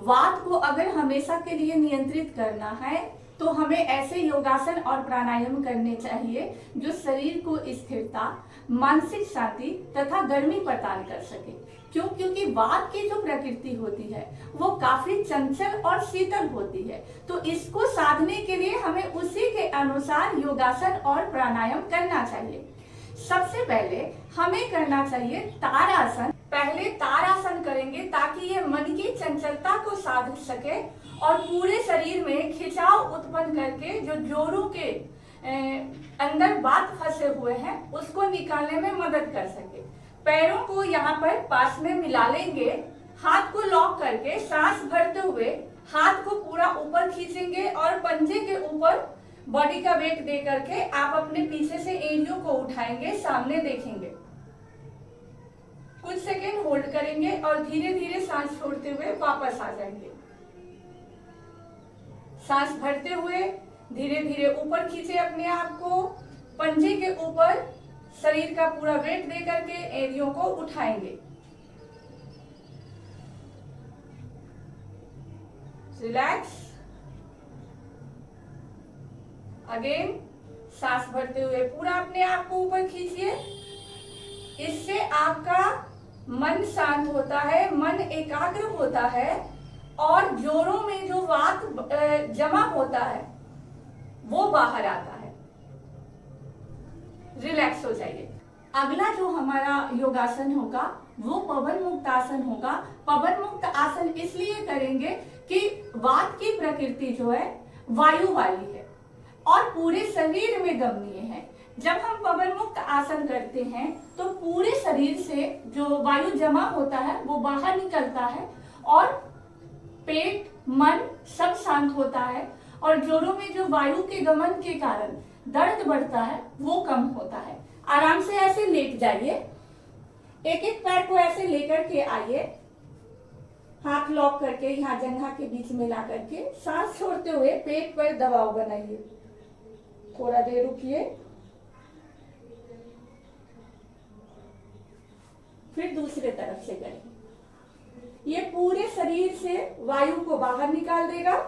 वात को अगर हमेशा के लिए नियंत्रित करना है तो हमें ऐसे योगासन और प्राणायाम करने चाहिए जो शरीर को स्थिरता, मानसिक शांति तथा गर्मी प्रदान कर सके। क्योंकि वात की जो प्रकृति होती है वो काफी चंचल और शीतल होती है, तो इसको साधने के लिए हमें उसी के अनुसार योगासन और प्राणायाम करना चाहिए। सबसे पहले हमें करना चाहिए तारासन। पहले तारासन करेंगे ताकि ये मन की चंचलता को साध सके और पूरे शरीर में खिंचाव उत्पन्न करके जो जोड़ों के अंदर बात फंसे हुए हैं उसको निकालने में मदद कर सके। पैरों को यहाँ पर पास में मिला लेंगे, हाथ को लॉक करके सांस भरते हुए हाथ को पूरा ऊपर खींचेंगे और पंजे के ऊपर बॉडी का वेट दे करके आप अपने पीछे से एड़ियों को उठाएंगे, सामने देखेंगे। कुछ सेकेंड होल्ड करेंगे और धीरे धीरे सांस छोड़ते हुए वापस आ जाएंगे। सांस भरते हुए धीरे धीरे ऊपर खींचे अपने आप को, पंजे के ऊपर शरीर का पूरा वेट दे करके एड़ियों को उठाएंगे। रिलैक्स। अगेन सांस भरते हुए पूरा अपने आप को ऊपर खींचिए। इससे आपका मन शांत होता है, मन एकाग्र होता है और जोड़ों में जो वात जमा होता है वो बाहर आता है। रिलैक्स हो जाइए। अगला जो हमारा योगासन होगा वो पवन मुक्त आसन होगा। पवन मुक्त आसन इसलिए करेंगे कि वात की प्रकृति जो है वायु वाली है और पूरे शरीर में गमनीय है। जब हम पवन मुक्त आसन करते हैं तो पूरे शरीर से जो वायु जमा होता है वो बाहर निकलता है और पेट, मन सब शांत होता है और जोड़ों में जो वायु के गमन के कारण दर्द बढ़ता है वो कम होता है। आराम से ऐसे लेट जाइए, एक एक पैर को ऐसे लेकर के आइए, हाथ लॉक करके यहाँ जंघा के बीच में ला करके सांस छोड़ते हुए पेट पर दबाव बनाइए। थोड़ा देर रुकिए, फिर दूसरे तरफ से करें। ये पूरे शरीर से वायु को बाहर निकाल देगा।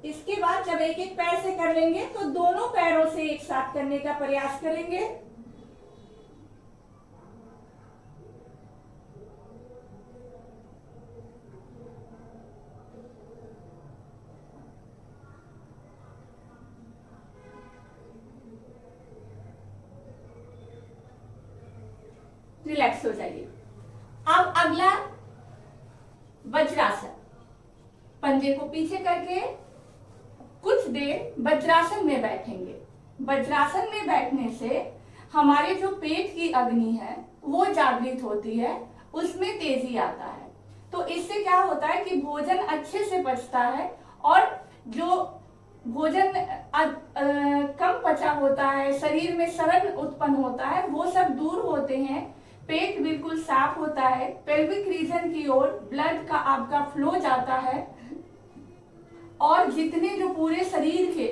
इसके बाद जब एक एक पैर से कर लेंगे तो दोनों पैरों से एक साथ करने का प्रयास करेंगे। रिलैक्स हो जाइए। अब अगला वज्रासन। पंजे को पीछे करके कुछ देर वज्रासन में बैठेंगे। वज्रासन में बैठने से हमारे जो पेट की अग्नि है वो जागृत होती है, उसमें तेजी आता है। तो इससे क्या होता है कि भोजन अच्छे से पचता है और जो भोजन कम पचा होता है, शरीर में सड़न उत्पन्न होता है, वो सब दूर होते हैं। पेट बिल्कुल साफ होता है, पेल्विक रीजन की ओर ब्लड का आपका फ्लो जाता है और जितने जो पूरे शरीर के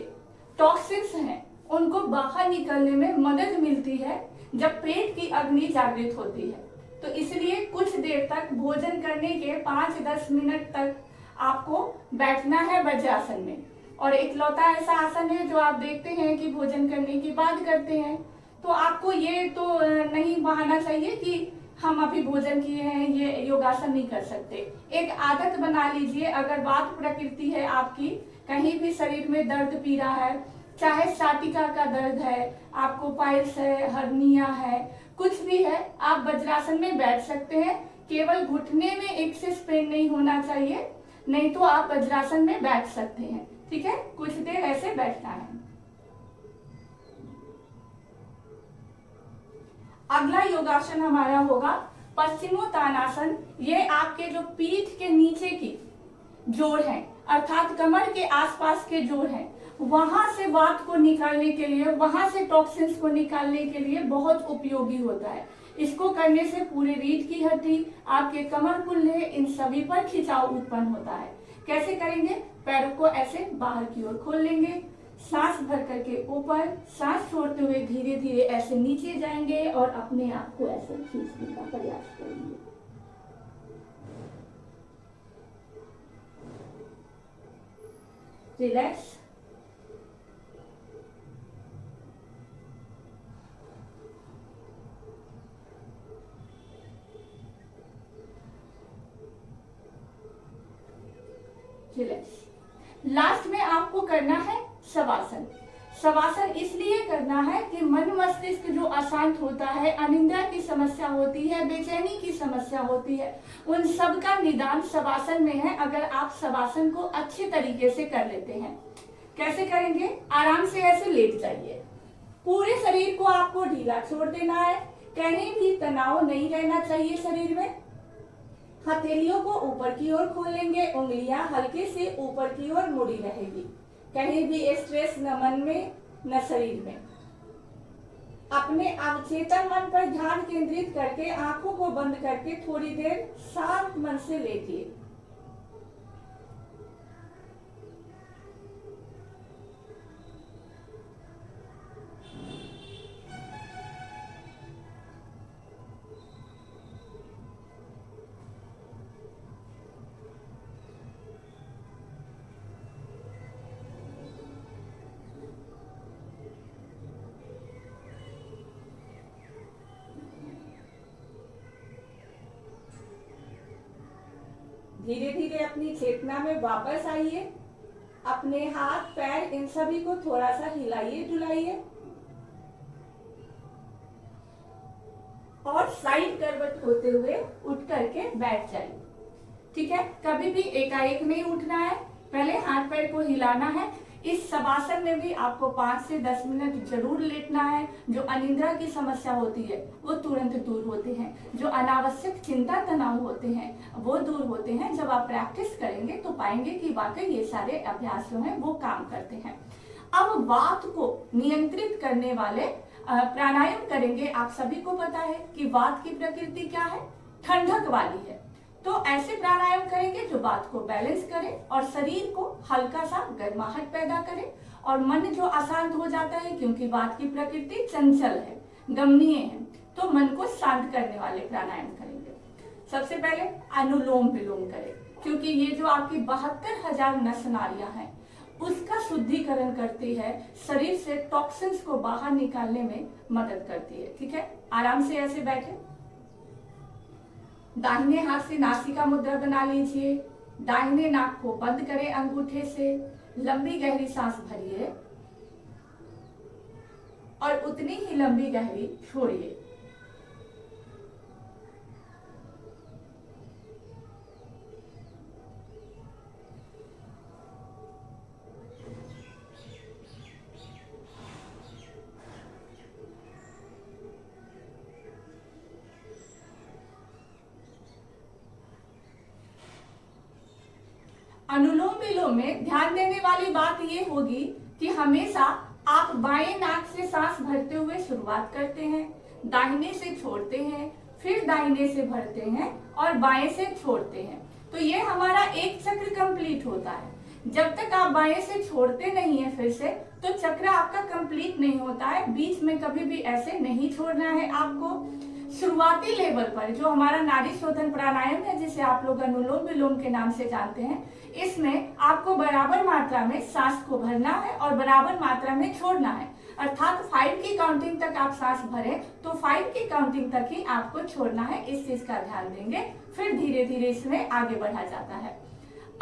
टॉक्सिन्स हैं उनको बाहर निकलने में मदद मिलती है जब पेट की अग्नि जागृत होती है। तो इसलिए कुछ देर तक भोजन करने के 5-10 मिनट तक आपको बैठना है वज्रासन में। और इकलौता ऐसा आसन है जो आप देखते हैं कि भोजन करने के बाद करते हैं, तो आपको ये तो नहीं बहाना चाहिए कि हम अभी भोजन किए हैं ये योगासन नहीं कर सकते। एक आदत बना लीजिए। अगर वात प्रकृति है आपकी, कहीं भी शरीर में दर्द पीड़ा है, चाहे साटिका का दर्द है, आपको पाइल्स है, हर्निया है, कुछ भी है, आप वज्रासन में बैठ सकते हैं। केवल घुटने में एक्सेस पेन नहीं होना चाहिए, नहीं तो आप वज्रासन में बैठ सकते हैं। ठीक है, कुछ देर ऐसे बैठना है। अगला योगासन हमारा होगा पश्चिमोत्तानासन। ये आपके जो पीठ के नीचे की जोड़ है अर्थात कमर के आसपास के जोड़ हैं वहां से वात को निकालने के लिए, वहां से टॉक्सिन्स को निकालने के लिए बहुत उपयोगी होता है। इसको करने से पूरे रीढ़ की हड्डी, आपके कमर कुल्हे, इन सभी पर खिंचाव उत्पन्न होता है। कैसे करेंगे? पैरों को ऐसे बाहर की ओर खोल लेंगे, सांस भर करके ऊपर, सांस छोड़ते हुए धीरे धीरे ऐसे नीचे जाएंगे और अपने आप को ऐसे खींचने का प्रयास करेंगे। रिलैक्स। रिलैक्स। लास्ट में आपको करना है शवासन। शवासन इसलिए करना है कि मन मस्तिष्क जो अशांत होता है, अनिद्रा की समस्या होती है, बेचैनी की समस्या होती है, उन सब का निदान शवासन में है, अगर आप शवासन को अच्छे तरीके से कर लेते हैं। कैसे करेंगे? आराम से ऐसे लेट जाइए, पूरे शरीर को आपको ढीला छोड़ देना है, कहीं भी तनाव नहीं रहना चाहिए शरीर में। हथेलियों को ऊपर की ओर खोलेंगे, उंगलियां हल्के से ऊपर की ओर मुड़ी रहेगी, कहीं भी स्ट्रेस न मन में न शरीर में। अपने अवचेतन मन पर ध्यान केंद्रित करके आंखों को बंद करके थोड़ी देर शांत मन से लेटिए। धीरे धीरे अपनी चेतना में वापस आइए। अपने हाथ पैर इन सभी को थोड़ा सा हिलाइए डुलाइए और साइड करवट होते हुए उठ करके बैठ जाइए। ठीक है, कभी भी एकाएक नहीं उठना है, पहले हाथ पैर को हिलाना है। इस शवासन में भी आपको 5 से 10 मिनट जरूर लेटना है। जो अनिद्रा की समस्या होती है वो तुरंत दूर होते हैं, जो अनावश्यक चिंता तनाव होते हैं वो दूर होते हैं। जब आप प्रैक्टिस करेंगे तो पाएंगे कि वाकई ये सारे अभ्यास जो हैं वो काम करते हैं। अब वात को नियंत्रित करने वाले प्राणायाम करेंगे। आप सभी को पता है कि वात की प्रकृति क्या है, ठंडक वाली है। तो ऐसे प्राणायाम करेंगे जो वात को बैलेंस करे और शरीर को हल्का सा गर्माहट पैदा करे, और मन जो अशांत हो जाता है, क्योंकि वात की प्रकृति चंचल है, गमनीय है, तो मन को शांत करने वाले प्राणायाम करेंगे। सबसे पहले अनुलोम विलोम करें, क्योंकि ये जो आपकी 72,000 नस नाड़ियां हैं उसका शुद्धिकरण करती है, शरीर से टॉक्सिन्स को बाहर निकालने में मदद करती है। ठीक है, आराम से ऐसे बैठे, दाहिने हाथ से नासिका मुद्रा बना लीजिए, दाहिने नाक को बंद करें अंगूठे से, लंबी गहरी सांस भरिए और उतनी ही लंबी गहरी छोड़िए। अनुलोम विलोम में ध्यान देने वाली बात ये होगी कि हमेशा आप बाएं नाक से सांस भरते हुए शुरुआत करते हैं, दाहिने से छोड़ते हैं, फिर दाहिने से भरते हैं और बाएं से छोड़ते हैं। तो ये हमारा एक चक्र कंप्लीट होता है। जब तक आप बाएं से छोड़ते नहीं है फिर से, तो चक्र आपका कंप्लीट नहीं होता है। बीच में कभी भी ऐसे नहीं छोड़ना है आपको। शुरुआती लेवल पर जो हमारा नाड़ी शोधन प्राणायाम है, जिसे आप लोग अनुलोम विलोम के नाम से जानते हैं, इसमें आपको बराबर मात्रा में सांस को भरना है और बराबर मात्रा में छोड़ना है। अर्थात 5 की काउंटिंग तक आप सांस भरें तो 5 की काउंटिंग तक ही आपको छोड़ना है। इस चीज का ध्यान देंगे, फिर धीरे धीरे इसमें आगे बढ़ा जाता है।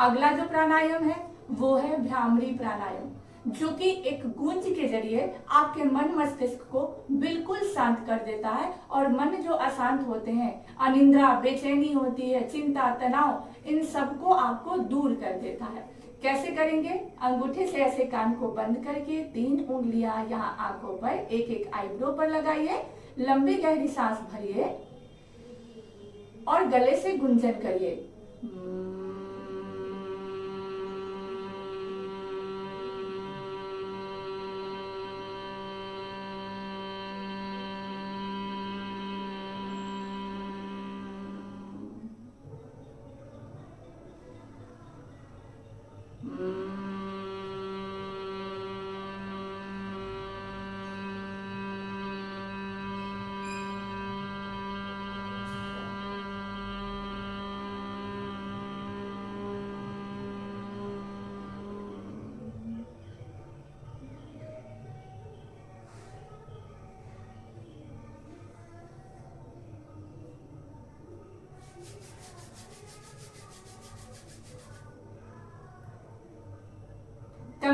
अगला जो प्राणायाम है वो है भ्रामरी प्राणायाम, जो कि एक गूंज के जरिए आपके मन मस्तिष्क को बिल्कुल शांत कर देता है और मन जो अशांत होते हैं, अनिद्रा, बेचैनी होती है, चिंता, तनाव, इन सबको आपको दूर कर देता है। कैसे करेंगे? अंगूठे से ऐसे कान को बंद करके 3 उंगलियां यहाँ आंखों पर, एक एक आईब्रो पर लगाइए, लंबी गहरी सांस भरिए और गले से गुंजन करिए।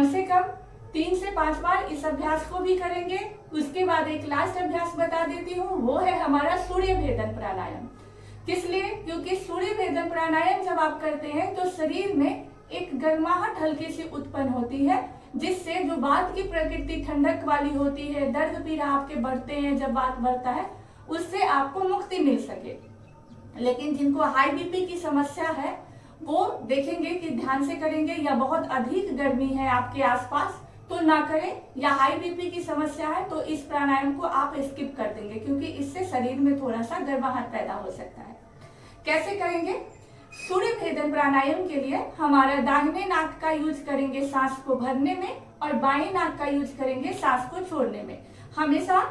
कम से कम 3 से 5 बार इस अभ्यास को भी करेंगे। उसके बाद एक लास्ट अभ्यास बता देती हूँ, वो है हमारा सूर्य भेदन प्राणायाम। किस लिए? क्योंकि सूर्य भेदन प्राणायाम जब आप करते हैं तो शरीर में एक गर्माहट हल्की सी उत्पन्न होती है, जिससे जो बात की प्रकृति ठंडक वाली होती है, दर्द पीड़ा आपके बढ़ते हैं, जब बात बढ़ता है उससे आपको मुक्ति मिल सके। लेकिन जिनको हाई बीपी की समस्या है वो देखेंगे कि ध्यान से करेंगे, या बहुत अधिक गर्मी है आपके आसपास तो ना करें, या हाई बीपी की समस्या है तो इस प्राणायाम को आप स्किप कर देंगे, क्योंकि इससे शरीर में थोड़ा सा गर्माहट पैदा हो सकता है। कैसे करेंगे? सूर्य भेदन प्राणायाम के लिए हमारा दाहिने नाक का यूज करेंगे सांस को भरने में, और बाएं नाक का यूज करेंगे सांस को छोड़ने में। हमेशा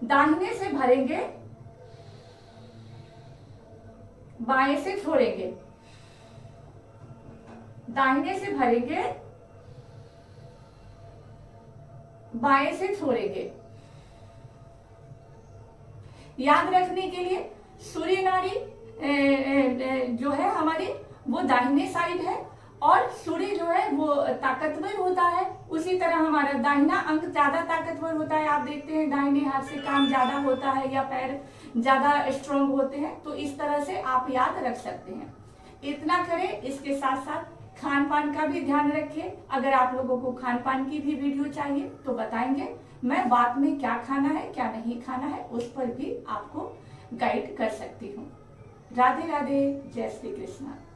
दाहिने से भरेंगे, बाएं से छोड़ेंगे, दाहिने से भरेंगे, बाएं से छोड़ेंगे। याद रखने के लिए सूर्य नाड़ी जो है हमारी वो दाहिने साइड है, और सूर्य जो है वो ताकतवर होता है। उसी तरह हमारा दाहिना अंग ज्यादा ताकतवर होता है। आप देखते हैं दाहिने हाथ से काम ज्यादा होता है या पैर ज्यादा स्ट्रॉन्ग होते हैं, तो इस तरह से आप याद रख सकते हैं। इतना करें। इसके साथ साथ खान पान का भी ध्यान रखिए। अगर आप लोगों को खान पान की भी वीडियो चाहिए तो बताएंगे, मैं बाद में क्या खाना है क्या नहीं खाना है उस पर भी आपको गाइड कर सकती हूँ। राधे राधे, जय श्री कृष्णा।